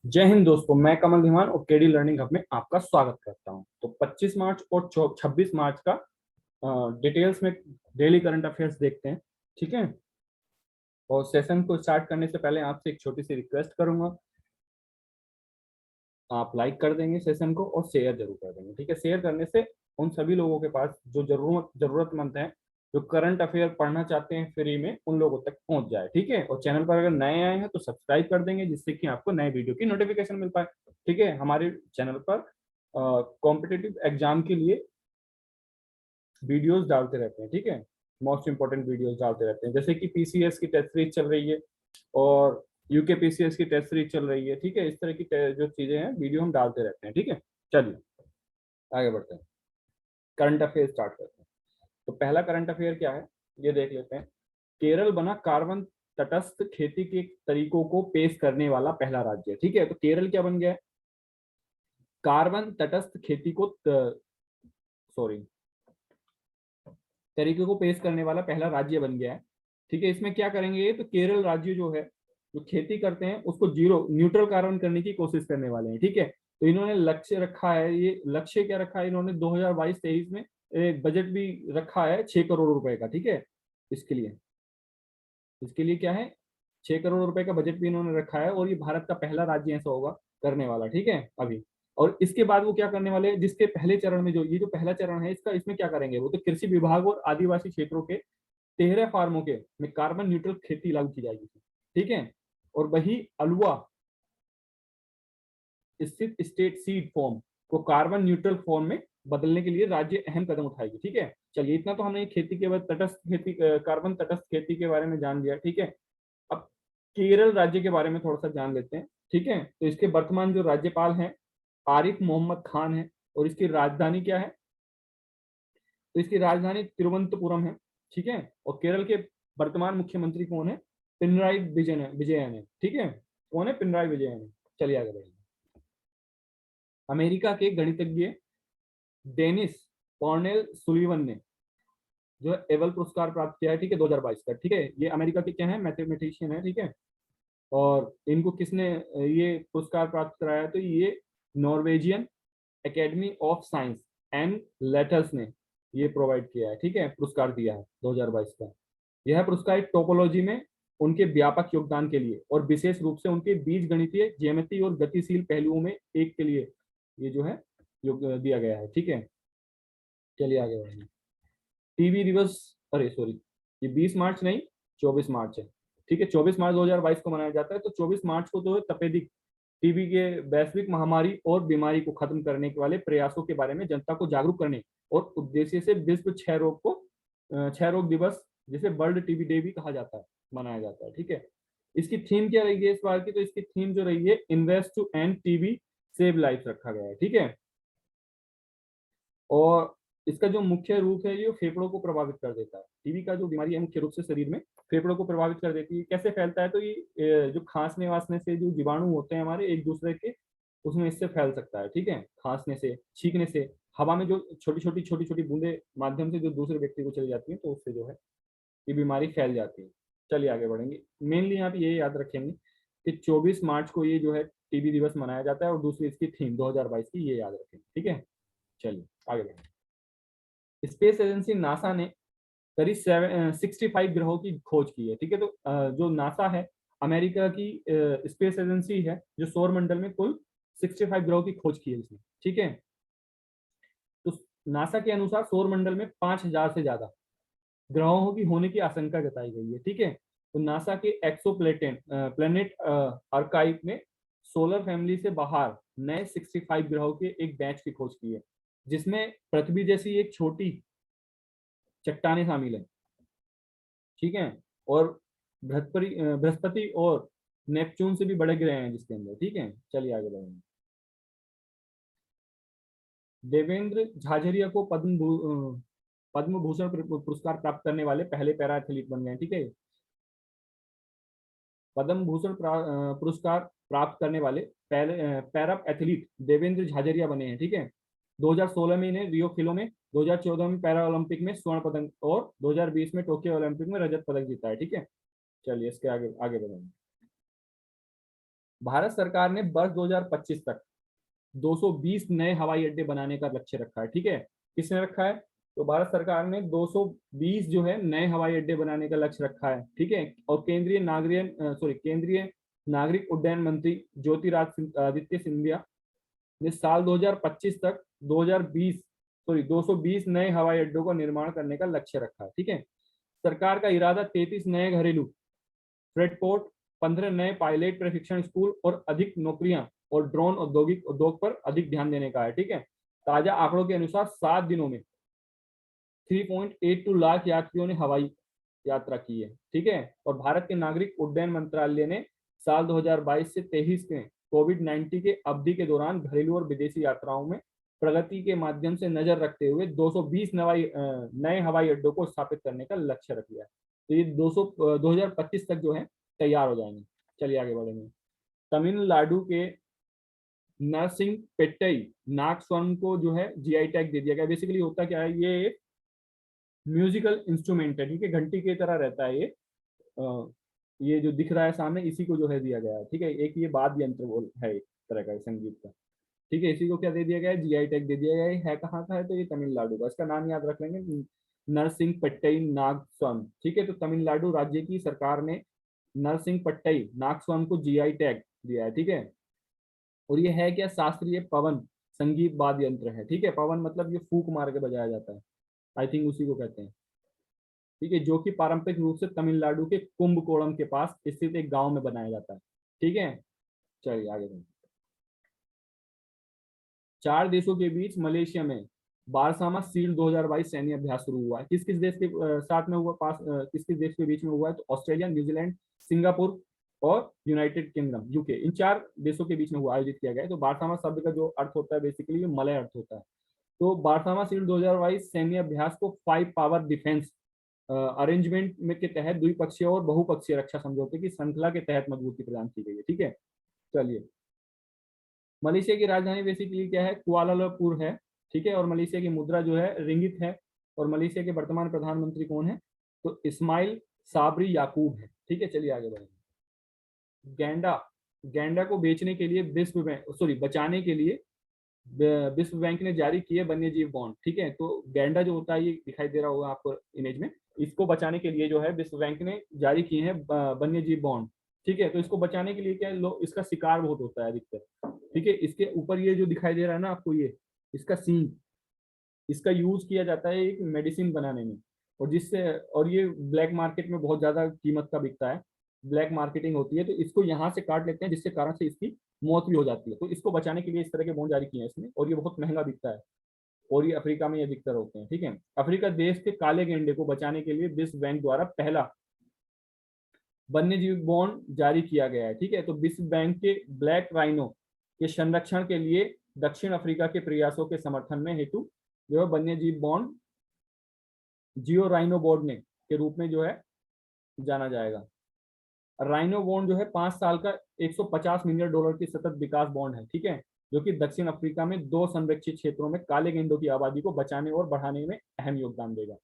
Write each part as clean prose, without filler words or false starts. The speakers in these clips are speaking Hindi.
जय हिंद दोस्तों, मैं कमल धीमान और केडी लर्निंग हब में आपका स्वागत करता हूं। तो 25 मार्च और 26 मार्च का डिटेल्स में डेली करंट अफेयर्स देखते हैं। ठीक है। और सेशन को स्टार्ट करने से पहले आपसे एक छोटी सी रिक्वेस्ट करूंगा। आप लाइक कर देंगे सेशन को और शेयर जरूर कर देंगे। ठीक है। शेयर करने से उन सभी लोगों के पास जो जरूरतमंद हैं, जो करंट अफेयर पढ़ना चाहते हैं फ्री में, उन लोगों तक पहुंच जाए। ठीक है। और चैनल पर अगर नए आए हैं तो सब्सक्राइब कर देंगे, जिससे कि आपको नए वीडियो की नोटिफिकेशन मिल पाए। ठीक है। हमारे चैनल पर कॉम्पिटिटिव एग्जाम के लिए वीडियोस डालते रहते हैं। ठीक है। मोस्ट इंपॉर्टेंट वीडियोस डालते रहते हैं, जैसे कि पीसीएस की टेस्ट सीरीज चल रही है और यूके पीसीएस की टेस्ट सीरीज चल रही है। ठीक है। इस तरह की जो चीजें हैं, वीडियो हम डालते रहते हैं। ठीक है। चलिए आगे बढ़ते हैं, करंट अफेयर स्टार्ट करते हैं। तो पहला करंट अफेयर क्या है, ये देख लेते हैं। केरल बना कार्बन तटस्थ खेती के तरीकों को पेश करने वाला पहला राज्य। ठीक है। तो केरल क्या बन गया है, कार्बन तटस्थ खेती को सॉरी तरीके को पेश करने वाला पहला राज्य बन गया है। ठीक है। इसमें क्या करेंगे, तो केरल राज्य जो है, जो खेती करते हैं उसको जीरो न्यूट्रल कार्बन करने की कोशिश करने वाले हैं। ठीक है। तो इन्होंने लक्ष्य रखा है, ये लक्ष्य क्या रखा है इन्होंने 2022-23 में एक बजट भी रखा है 6 करोड़ रुपए का। ठीक है। इसके लिए इसके लिए क्या है, 6 करोड़ रुपए का बजट भी इन्होंने रखा है, और ये भारत का पहला राज्य ऐसा होगा करने वाला। ठीक है। अभी और इसके बाद वो क्या करने वाले हैं, जिसके पहले चरण में, जो ये जो पहला चरण है इसका, इसमें क्या करेंगे वो, तो कृषि विभाग और आदिवासी क्षेत्रों के 13 फार्मों के में कार्बन न्यूट्रल खेती लागू की जाएगी। ठीक है। और वही अलुआ स्थित स्टेट सीड फॉर्म को कार्बन न्यूट्रल फॉर्म में बदलने के लिए राज्य अहम कदम उठाएगी। ठीक है। चलिए, इतना तो हमने खेती के बाद तटस्थ खेती, कार्बन तटस्थ खेती के बारे में जान लिया। ठीक है। अब केरल राज्य के बारे में थोड़ा सा जान लेते हैं। ठीक है। तो इसके वर्तमान जो राज्यपाल हैं, आरिफ मोहम्मद खान है, और इसकी राजधानी क्या है, तो इसकी राजधानी तिरुवनंतपुरम है। ठीक है। और केरल के वर्तमान मुख्यमंत्री कौन है, पिनराई विजयन है। ठीक है। कौन है, पिनराई विजयन है। चलिए आगे बढ़ेंगे। अमेरिका के गणितज्ञ डेनिस कॉर्नेल सुलिवन ने जो है एबल पुरस्कार प्राप्त किया है। ठीक है। 2022 का। ठीक है। ये अमेरिका के क्या है, मैथमेटिशियन है। ठीक है। और इनको किसने ये पुरस्कार प्राप्त कराया है, तो ये Norwegian academy of science and letters ने ये प्रोवाइड किया है। ठीक है, पुरस्कार दिया है 2022 का। यह पुरस्कार टोपोलॉजी में उनके व्यापक योगदान के लिए और विशेष रूप से उनके बीज गणितीय ज्यामिति और गतिशील पहलुओं में एक के लिए ये जो है योग दिया गया है। ठीक है। चलिए आगे बढ़ेंगे। टीबी दिवस, अरे सॉरी, ये 20 मार्च नहीं, 24 मार्च है। ठीक है। 24 मार्च 2022 को मनाया जाता है। तो 24 मार्च को जो है तपेदिक टीबी के वैश्विक महामारी और बीमारी को खत्म करने के वाले प्रयासों के बारे में जनता को जागरूक करने और उद्देश्य से विश्व क्षय रोग दिवस, जिसे वर्ल्ड टीबी डे भी कहा जाता है, मनाया जाता है। ठीक है। इसकी थीम क्या रही है इस बार की, तो इसकी थीम जो रही है, invest to end TB save life रखा गया है। ठीक है। और इसका जो मुख्य रूप है, ये फेफड़ों को प्रभावित कर देता है। टीबी का जो बीमारी है मुख्य रूप से शरीर में फेफड़ों को प्रभावित कर देती है। कैसे फैलता है, तो ये जो खांसने वासने से जो जीवाणु होते हैं हमारे एक दूसरे के, उसमें इससे फैल सकता है। ठीक है। खांसने से, छींकने से, हवा में जो छोटी छोटी बूंदे माध्यम से जो दूसरे व्यक्ति को चली जाती है, तो उससे जो है ये बीमारी फैल जाती है। चलिए आगे बढ़ेंगे। मेनली आप ये याद रखेंगे कि 24 मार्च को ये जो है टीबी दिवस मनाया जाता है, और दूसरी इसकी थीम 2022 की ये याद रखेंगे। ठीक है। चलिए आगे बढ़ेंगे। स्पेस एजेंसी नासा ने करीब 65 ग्रहों की खोज की है। ठीक है। तो जो नासा है, अमेरिका की स्पेस एजेंसी है, जो सौर मंडल में कुल 65 ग्रहों की खोज की है इसने। ठीक है। तो नासा के अनुसार सौर मंडल में 5,000 से ज्यादा ग्रहों की होने की आशंका जताई गई है। ठीक है। तो नासा के एक्सो प्लेनेट आर्काइव में सोलर फैमिली से बाहर नए 65 ग्रहों के एक बैच की खोज की है, जिसमें पृथ्वी जैसी एक छोटी चट्टाने शामिल है। ठीक है। और बृहस्पति और नेपच्यून से भी बड़े ग्रह हैं जिसके अंदर। ठीक है। चलिए आगे बढ़ेंगे। देवेंद्र झाझरिया को पद्म भूषण पुरस्कार प्राप्त करने वाले पहले पैरा एथलीट बन गए हैं। ठीक है। पद्म भूषण पुरस्कार प्राप्त करने वाले पहले पैरा एथलीट देवेंद्र झाझरिया बने हैं। ठीक है। 2016 में इन्हें रियो खेलों में, 2014 में पैरा ओलंपिक में स्वर्ण पदक, और 2020 में टोक्यो ओलंपिक में रजत पदक जीता है। ठीक है। चलिए इसके आगे आगे बढ़ेंगे। भारत सरकार ने वर्ष 2025 तक 220 नए हवाई अड्डे बनाने का लक्ष्य रखा है। ठीक है, किसने रखा है? तो भारत सरकार ने 220 जो है नए हवाई अड्डे बनाने का लक्ष्य रखा है। ठीक है, और केंद्रीय नागरिक उड्डयन मंत्री ज्योतिरादित्य सिंधिया ने साल 2025 तक 220 नए हवाई अड्डों का निर्माण करने का लक्ष्य रखा है। ठीक है, सरकार का इरादा 33 नए घरेलू फ्रेट पोर्ट, 15 नए पायलट प्रशिक्षण स्कूल और अधिक नौकरियां और ड्रोन औद्योगिक उद्योग पर अधिक ध्यान देने का है। ठीक है, ताजा आंकड़ों के अनुसार 7 दिनों में 3.82 लाख यात्रियों ने हवाई यात्रा की है। ठीक है, और भारत के नागरिक उड्डयन मंत्रालय ने साल 2022 से 23 में कोविड-19 के अवधि के दौरान घरेलू और विदेशी यात्राओं में प्रगति के माध्यम से नजर रखते हुए 220 नए हवाई अड्डों को स्थापित करने का लक्ष्य रख लिया है। तो ये 2025 तक जो है तैयार हो जाएंगे। चलिए आगे बढ़ेंगे। तमिलनाडु के नरसिंहपेट्टई नाग स्वरम को जो है जीआई टैग दे दिया गया। बेसिकली होता क्या है, ये म्यूजिकल इंस्ट्रूमेंट है। ठीक है, घंटी की तरह रहता है ये। ये जो दिख रहा है सामने, इसी को जो है दिया गया है। ठीक है, एक ये वाद्य यंत्र बोल है एक तरह का संगीत का। ठीक है, इसी को क्या दे दिया गया है? जीआई टैग दे दिया गया है। कहाँ का है? तो ये तमिलनाडु का। इसका नाम याद रख लेंगे, नरसिंहपट्टई नागस्वरम। ठीक है, तो तमिलनाडु राज्य की सरकार ने नरसिंहपट्टई नागस्वरम को जीआई टैग दिया है। ठीक है, और ये है क्या? शास्त्रीय पवन संगीत वाद्य यंत्र है। ठीक है, पवन मतलब ये फूक मार के बजाया जाता है, आई थिंक उसी को कहते हैं। ठीक है, जो कि पारंपरिक रूप से तमिलनाडु के कुंभकोणम के पास स्थित एक गांव में बनाया जाता है। ठीक है, चलिए आगे बढ़ते हैं। 4 देशों के बीच मलेशिया में बारसामा शील्ड 2022 सैन्य अभ्यास शुरू हुआ है। किस किस देश के साथ में हुआ? किस किस देश के बीच में हुआ है? तो ऑस्ट्रेलिया, न्यूजीलैंड, सिंगापुर और यूनाइटेड किंगडम यूके, इन 4 देशों के बीच में हुआ, आयोजित किया गया है। तो बारसामा शब्द का जो अर्थ होता है बेसिकली मलय अर्थ होता है। तो बारसामा शील्ड 2022 सैन्य अभ्यास को 5 पावर डिफेंस अरेंजमेंट में के तहत द्विपक्षीय और बहुपक्षीय रक्षा समझौते की श्रृंखला के तहत मजबूती प्रदान की गई है। ठीक है, चलिए। मलेशिया की राजधानी बेसिकली क्या है? कुआलालंपुर है। ठीक है, और मलेशिया की मुद्रा जो है रिंगित है। और मलेशिया के वर्तमान प्रधानमंत्री कौन है? तो इस्माइल साबरी याकूब है। ठीक है, चलिए आगे बढ़ेंगे। गैंडा गैंडा को बेचने के लिए बचाने के लिए विश्व बैंक ने जारी किए वन्य जीव बॉन्ड। ठीक है, तो गैंडा जो होता है, ये दिखाई दे रहा होगा आपको इमेज में, इसको बचाने के लिए जो है विश्व बैंक ने जारी किए हैं वन्य जीव बॉन्ड। ठीक है, तो इसको बचाने के लिए क्या है, लोग इसका शिकार बहुत होता है अधिकतर। ठीक है, इसके ऊपर ये जो दिखाई दे रहा है ना आपको, ये इसका सींग, इसका यूज किया जाता है एक मेडिसिन बनाने में। और ये ब्लैक मार्केट में बहुत ज्यादा कीमत का बिकता है, ब्लैक मार्केटिंग होती है। तो इसको यहाँ से काट लेते हैं, जिसके कारण से इसकी मौत भी हो जाती है। तो इसको बचाने के लिए इस तरह के बॉन्ड जारी किए हैं इसने, और ये बहुत महंगा बिकता है। और ये अफ्रीका में ये अधिकतर होते हैं। ठीक है, अफ्रीका देश के काले गेंडे को बचाने के लिए विश्व बैंक द्वारा पहला वन्य जीव बॉन्ड जारी किया गया है। ठीक है, तो विश्व बैंक के ब्लैक राइनो के संरक्षण के लिए दक्षिण अफ्रीका के प्रयासों के समर्थन में हेतु जो है वन्य जीव बॉन्ड जियो राइनो बॉन्ड ने के रूप में जो है जाना जाएगा। राइनो बॉन्ड जो है 5 साल का $150 मिलियन की सतत विकास बॉन्ड है। ठीक है, जो कि दक्षिण अफ्रीका में 2 संरक्षित क्षेत्रों में काले गेंडों की आबादी को बचाने और बढ़ाने में अहम योगदान देगा।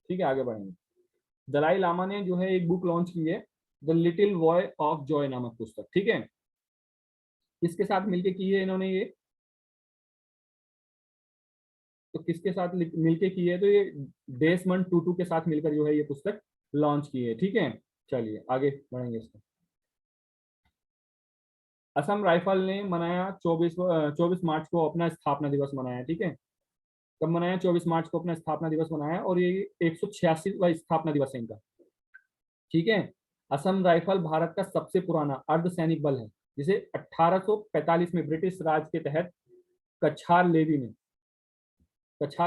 ठीक है, आगे बढ़ेंगे। दलाई लामा ने जो है एक बुक लॉन्च की है, the little boy of Joy नामक पुस्तक। ठीक है, किसके साथ मिलकर की है इन्होंने ये? तो किसके साथ मिलकर की है? तो ये डेसमंड टूटू के साथ मिलकर जो है ये पुस्तक लॉन्च की है। ठीक है, चलिए आगे बढ़ेंगे इसको। असम राइफल ने मनाया 24 मार्च को अपना स्थापना दिवस मनाया। ठीक है, कब मनाया? 24 मार्च को अपना स्थापना दिवस मनाया, और ये 186वां स्थापना दिवस है इनका। ठीक है, असम राइफल भारत का सबसे पुराना अर्धसैनिक बल है, जिसे 1845 में ब्रिटिश राज के तहत कछार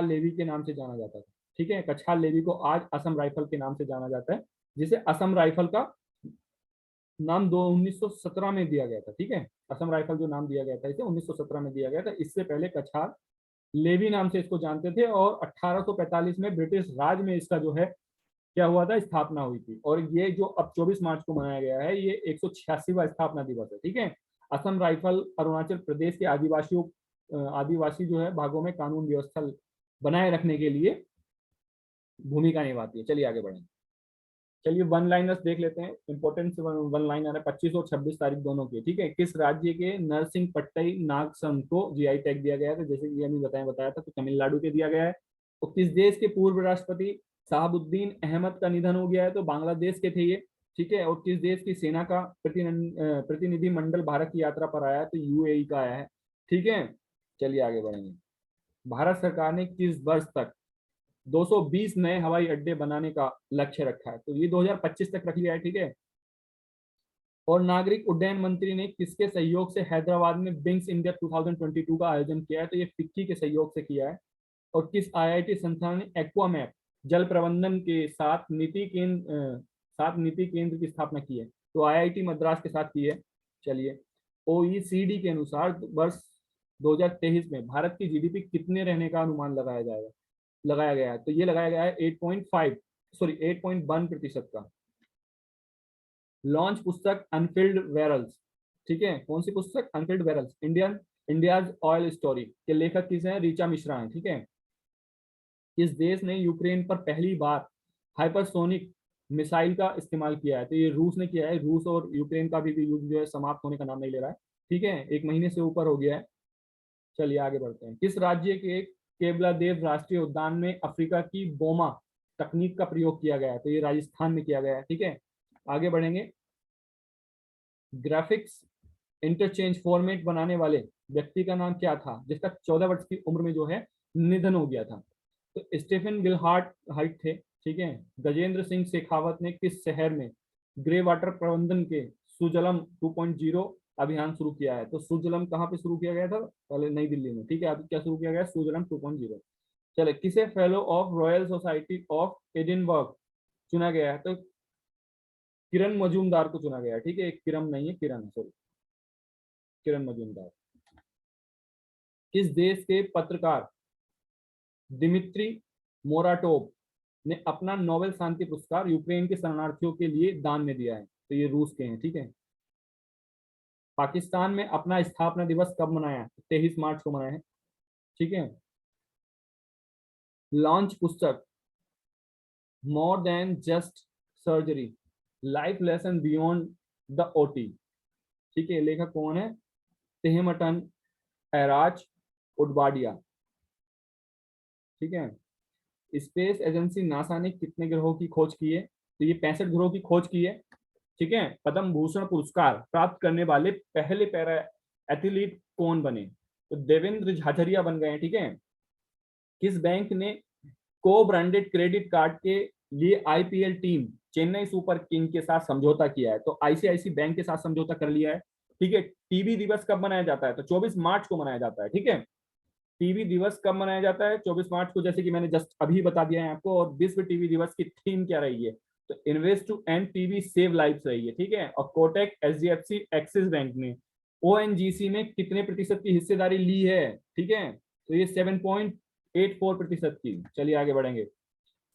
लेवी के नाम से जाना जाता था। ठीक है, कछार लेवी को आज असम राइफल के नाम से जाना जाता है, जिसे असम राइफल का नाम 1917 में दिया गया था। ठीक है, असम राइफल जो नाम दिया गया था इसे 1917 में दिया गया था। इससे पहले कछार लेवी नाम से इसको जानते थे, और 1845 में ब्रिटिश राज में इसका जो है क्या हुआ था, स्थापना हुई थी। और ये जो अब 24 मार्च को मनाया गया है, ये 186वां स्थापना दिवस है। ठीक है, असम राइफल अरुणाचल प्रदेश के आदिवासी जो है भागों में कानून व्यवस्था बनाए रखने के लिए भूमिका निभाती है। चलिए आगे बढ़ें। चलिए वन लाइनर्स देख लेते हैं, इंपॉर्टेंट वन लाइनर है 25 और 26 तारीख दोनों की, ठीक है। किस राज्य के नरसिंह पट्टई नागसम को जीआई टैग दिया गया था, जैसे कि अभी बताया था, तो तमिलनाडु के दिया गया है। और किस देश के पूर्व राष्ट्रपति शहाबुद्दीन अहमद का निधन हो गया है, तो बांग्लादेश के थे ये, ठीक है। और किस देश की सेना का प्रतिनिधि मंडल भारत की यात्रा पर आया है, तो यूएई का आया है, ठीक है। चलिए आगे बढ़ेंगे। भारत सरकार ने किस वर्ष तक 220 नए हवाई अड्डे बनाने का लक्ष्य रखा है, तो ये 2025 तक रख लिया है, ठीक है। और नागरिक उड्डयन मंत्री ने किसके सहयोग से हैदराबाद में विंग्स इंडिया 2022 का आयोजन किया है, तो ये फिक्की के सहयोग से किया है। और किस आईआईटी संस्थान ने एक्वामैप जल प्रबंधन के साथ नीति केंद्र की स्थापना की है, तो आईआईटी मद्रास के साथ की है। चलिए, ओईसीडी के अनुसार वर्ष 2023 में भारत की जीडीपी कितने रहने का अनुमान लगाया गया है, तो ये लगाया गया है 8.1% का। लॉन्च पुस्तक अनफिल्ड वेरल्स, ठीक है। कौन सी पुस्तक? अनफिल्ड वेरल्स, इंडियाज ऑयल स्टोरी के लेखक किस हैं? ऋचा मिश्रा हैं, ठीक है। किस देश ने यूक्रेन पर पहली बार हाइपरसोनिक मिसाइल का इस्तेमाल किया है, तो ये रूस ने किया है। रूस और यूक्रेन का भी युद्ध जो है समाप्त होने का नाम नहीं ले रहा है, ठीक है, 1 महीने से ऊपर हो गया है। चलिए आगे बढ़ते हैं। किस राज्य के केवलादेव राष्ट्रीय उद्यान में अफ्रीका की बोमा तकनीक का प्रयोग किया गया है, तो ये राजस्थान में किया गया है, ठीक है। आगे बढ़ेंगे। ग्राफिक्स इंटरचेंज फॉर्मेट बनाने वाले व्यक्ति का नाम क्या था, जिसका 14 वर्ष की उम्र में जो है निधन हो गया था, तो स्टीफन गिलहार्ट हाइट थे, ठीक है। गजेंद्र सिंह शेखावत ने किस शहर में ग्रे वाटर प्रबंधन के सुजलम 2.0 अभियान शुरू किया है, तो सुजलम कहाँ पे शुरू किया गया था? पहले नई दिल्ली में, ठीक है। अभी क्या शुरू किया गया? सुजलम 2.0। चले, किसे fellow of royal society of Edinburgh चुना गया है, तो किरण मजूमदार को चुना गया है, ठीक है। किरण नहीं है, किरण, सॉरी, किरण मजूमदार। किस देश के पत्रकार दिमित्री मोराटोव ने अपना नोबेल शांति पुरस्कार यूक्रेन के शरणार्थियों के लिए दान में दिया है, तो ये रूस के हैं, ठीक है। पाकिस्तान में अपना स्थापना दिवस कब मनाया? 23 मार्च को मनाया है, ठीक है। लॉन्च पुस्तक more than just surgery, life lesson beyond the OT, ठीक है, लेखक कौन है? तेहमटन एराज उडवाडिया, ठीक है। स्पेस एजेंसी नासा ने कितने ग्रहों की खोज की है, तो ये 65 ग्रहों की खोज की है, ठीक है। पद्म भूषण पुरस्कार प्राप्त करने वाले पहले पैरा एथलीट कौन बने, तो देवेंद्र झाझरिया बन गए हैं, ठीक है। किस बैंक ने को ब्रांडेड क्रेडिट कार्ड के लिए IPL team Chennai super king के साथ समझौता किया है, तो आईसीआईसी बैंक के साथ समझौता कर लिया है, ठीक है। टीबी दिवस कब मनाया जाता है, तो 24 मार्च को मनाया जाता है, ठीक है। टीबी दिवस कब मनाया जाता है? 24 मार्च को, जैसे कि मैंने जस्ट अभी बता दिया है आपको। और विश्व टीबी दिवस की थीम क्या रही है, तो invest to end TB save life रही है, ठीक है। और कोटक, एचडीएफसी, एक्सिस बैंक ने ओएनजीसी में कितने प्रतिशत की हिस्सेदारी ली है, ठीक है, तो ये 7.84% की। चलिए आगे बढ़ेंगे।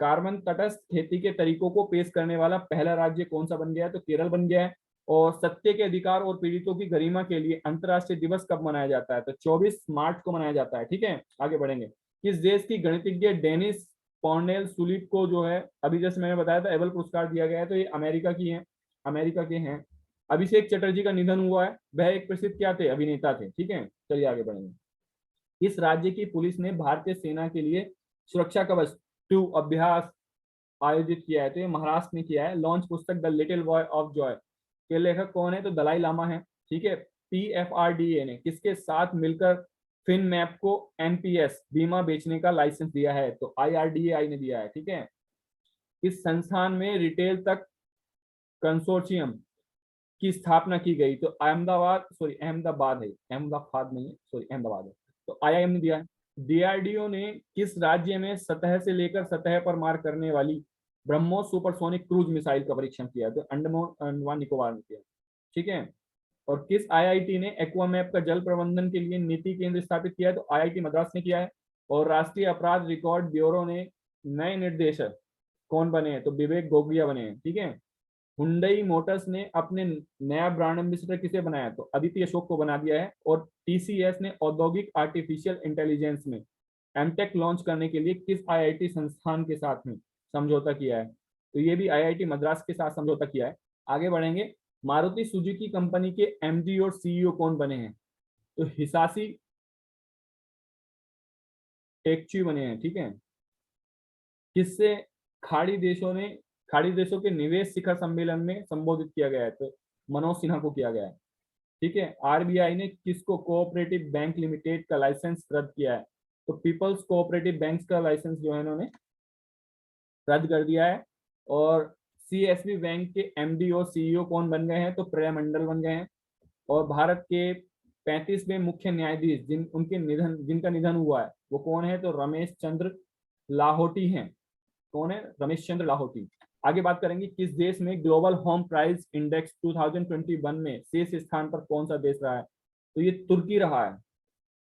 कार्बन तटस्थ खेती के तरीकों को पेश करने वाला पहला राज्य कौन सा बन गया है, तो केरल बन गया है। और सत्य के अधिकार और पीड़ितों की गरिमा के लिए अंतर्राष्ट्रीय दिवस कब मनाया जाता है, तो 24 मार्च को मनाया जाता है, ठीक है। आगे बढ़ेंगे। किस देश की गणितज्ञ डेनिस कॉर्नेल सुलिप को जो है अभी जैसे मैंने बताया था एबल पुरस्कार दिया गया है, तो ये अमेरिका की हैं, अमेरिका के हैं। अभिषेक चटर्जी का निधन हुआ है, वह एक प्रसिद्ध क्या थे? अभिनेता थे, ठीक है। चलिए आगे बढ़ेंगे। किस राज्य की पुलिस ने भारतीय सेना के लिए सुरक्षा कवच 2 अभ्यास आयोजित किया है, तो ये महाराष्ट्र ने किया है। लॉन्च पुस्तक the little boy of Joy के लेखक कौन है, तो दलाई लामा है, ठीक है। पीएफआरडीए ने किसके साथ मिलकर फिनमैप को एनपीएस बीमा बेचने का लाइसेंस दिया है, तो आईआरडीएआई ने दिया है, ठीक है। इस संस्थान में रिटेल तक कंसोर्शियम की स्थापना की गई, तो अहमदाबाद है, अहमदाबाद नहीं है, सॉरी अहमदाबाद है, तो आईआईएम ने दिया है। डीआरडीओ ने किस राज्य में सतह से लेकर सतह पर मार करने वाली ब्रह्मोस सुपरसोनिक क्रूज मिसाइल का परीक्षण किया, तो अंडमान निकोबार में किया, ठीक है। और किस आईआईटी ने एक्वामैप का जल प्रबंधन के लिए नीति केंद्र स्थापित किया है, तो आईआईटी मद्रास ने किया है। और राष्ट्रीय अपराध रिकॉर्ड ब्यूरो ने नए निर्देशक कौन बने हैं, तो विवेक गोगिया बने हैं, ठीक है। हुंडई मोटर्स ने अपने नया ब्रांड एम्बेसडर किसे बनाया, तो अदिति अशोक को बना दिया है। और टीसीएस ने औद्योगिक आर्टिफिशियल इंटेलिजेंस में एमटेक लॉन्च करने के लिए किस आईआईटी संस्थान के साथ में समझौता किया है, तो ये भी आईआईटी मद्रास के साथ समझौता किया है। आगे बढ़ेंगे, मारुति सुजुकी कंपनी के एमडी और सीईओ कौन बने हैं? तो हिसाशी टेक्ची बने हैं, ठीक है। किससे खाड़ी देशों के निवेश शिखर सम्मेलन में संबोधित किया गया है? तो मनोज सिन्हा को किया गया है, ठीक है। आरबीआई ने किसको कोऑपरेटिव बैंक लिमिटेड का लाइसेंस रद्द किया है? तो पीपल्स कोऑपरेटिव बैंक का लाइसेंस जो है इन्होंने रद्द कर दिया है। और सीएसबी बैंक के एमडी और सीईओ कौन बन गए हैं? तो प्रिया मंडल बन गए हैं। और भारत के 35वें मुख्य न्यायाधीश जिनका निधन हुआ है वो कौन है? तो रमेश चंद्र लाहोटी हैं। कौन है? रमेश चंद्र लाहोटी। आगे बात करेंगे, किस देश में ग्लोबल होम प्राइस इंडेक्स 2021 में शीर्ष स्थान पर कौन सा देश रहा है? तो ये तुर्की रहा है,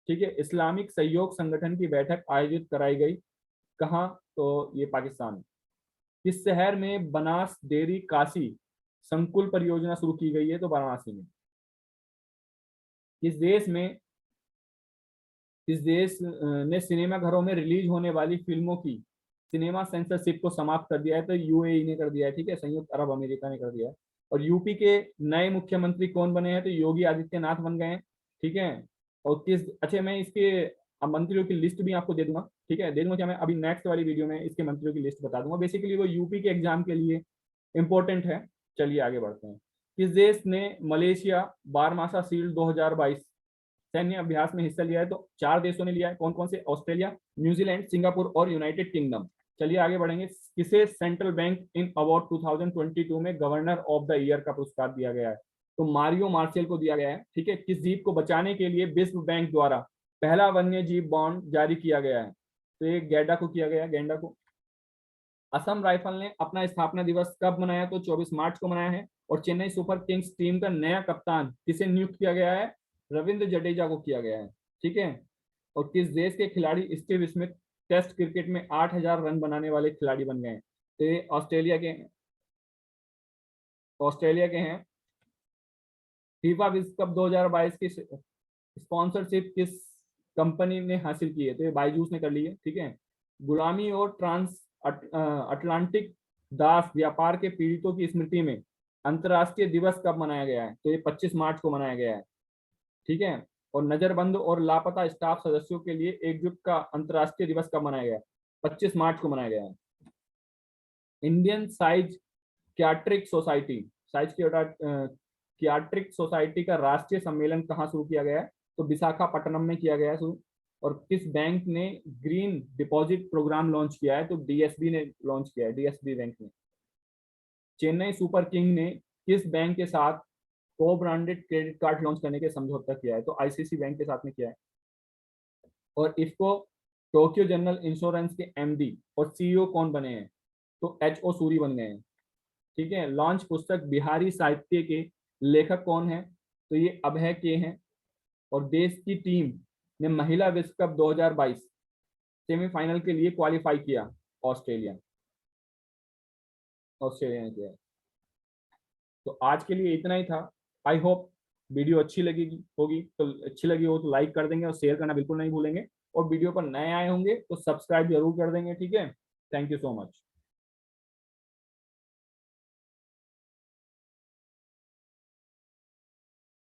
ठीक है। इस्लामिक सहयोग संगठन की बैठक आयोजित कराई गई कहाँ? तो ये पाकिस्तान। किस शहर में बनास डेयरी काशी संकुल परियोजना शुरू की गई है? तो वाराणसी में। किस देश ने सिनेमा घरों में रिलीज होने वाली फिल्मों की सिनेमा सेंसरशिप को समाप्त कर दिया है? तो यूएई ने कर दिया है, ठीक है, संयुक्त अरब अमेरिका ने कर दिया है। और यूपी के नए मुख्यमंत्री कौन बने हैं? तो योगी आदित्यनाथ बन गए हैं, ठीक है। और अच्छा, मैं इसके मंत्रियों की लिस्ट भी आपको दे दूंगा, ठीक है, दे दूंगा। क्या मैं अभी नेक्स्ट वाली वीडियो में इसके मंत्रियों की लिस्ट बता दूंगा। बेसिकली वो यूपी के एग्जाम के लिए इंपॉर्टेंट है। चलिए आगे बढ़ते हैं। किस देश ने मलेशिया बारमासा शील्ड 2022 सैन्य अभ्यास में हिस्सा लिया है? तो 4 देशों ने लिया है। कौन कौन से? ऑस्ट्रेलिया, न्यूजीलैंड, सिंगापुर और यूनाइटेड किंगडम। चलिए आगे बढ़ेंगे। किसे सेंट्रल बैंक इन अवार्ड 2022 में गवर्नर ऑफ द ईयर का पुरस्कार दिया गया है? तो मारियो मार्शल को दिया गया है, ठीक है। किस जीव को बचाने के लिए विश्व बैंक द्वारा पहला वन्य जीव बॉन्ड जारी किया गया है? तो ये गैंडा को किया गया है, गैंडा को। असम राइफल ने अपना स्थापना दिवस कब मनाया? तो 24 मार्च को मनाया है। और चेन्नई सुपर किंग्स टीम का नया कप्तान किसे नियुक्त किया गया है? रविंद्र जडेजा को किया गया है, ठीक है। और किस देश के खिलाड़ी स्टीव स्मिथ टेस्ट क्रिकेट में 8,000 रन बनाने वाले खिलाड़ी बन गए हैं? तो ये ऑस्ट्रेलिया के हैं। फीफा विश्व कप 2022 की स्पॉन्सरशिप किस कंपनी ने हासिल की है? तो ये बायजूस ने कर ली है, ठीक है। गुलामी और अटलांटिक दास व्यापार के पीड़ितों की स्मृति में अंतर्राष्ट्रीय दिवस कब मनाया गया है? तो ये 25 मार्च को मनाया गया है, ठीक है। और नजरबंद और लापता स्टाफ सदस्यों के लिए एकजुट का अंतर्राष्ट्रीय दिवस कब मनाया गया है? 25 मार्च को मनाया गया है। इंडियन साइज क्याट्रिक सोसाइटी का राष्ट्रीय सम्मेलन कहाँ शुरू किया गया है? तो विशाखापट्टनम में किया गया है शुरू। और किस बैंक ने ग्रीन डिपॉजिट प्रोग्राम लॉन्च किया है? तो डीएसबी ने लॉन्च किया है, डीएसबी बैंक ने। चेन्नई सुपर किंग ने किस बैंक के साथ को ब्रांडेड क्रेडिट कार्ड लॉन्च करने के समझौता किया है? तो आईसीसी बैंक के साथ में किया है। और इसको टोक्यो जनरल इंश्योरेंस के एमडी और सीईओ कौन बने हैं? तो एचओ सूरी बन गए हैं, ठीक है। लॉन्च पुस्तक बिहारी साहित्य के लेखक कौन है? तो ये अभय के हैं। और देश की टीम ने महिला विश्व कप 2022 सेमीफाइनल के लिए क्वालिफाई किया? ऑस्ट्रेलिया ऑस्ट्रेलिया ने किया। तो आज के लिए इतना ही था। आई होप वीडियो अच्छी लगेगी होगी, तो अच्छी लगी हो तो लाइक कर देंगे और शेयर करना बिल्कुल नहीं भूलेंगे। और वीडियो पर नए आए होंगे तो सब्सक्राइब जरूर कर देंगे, ठीक है। Thank you so much.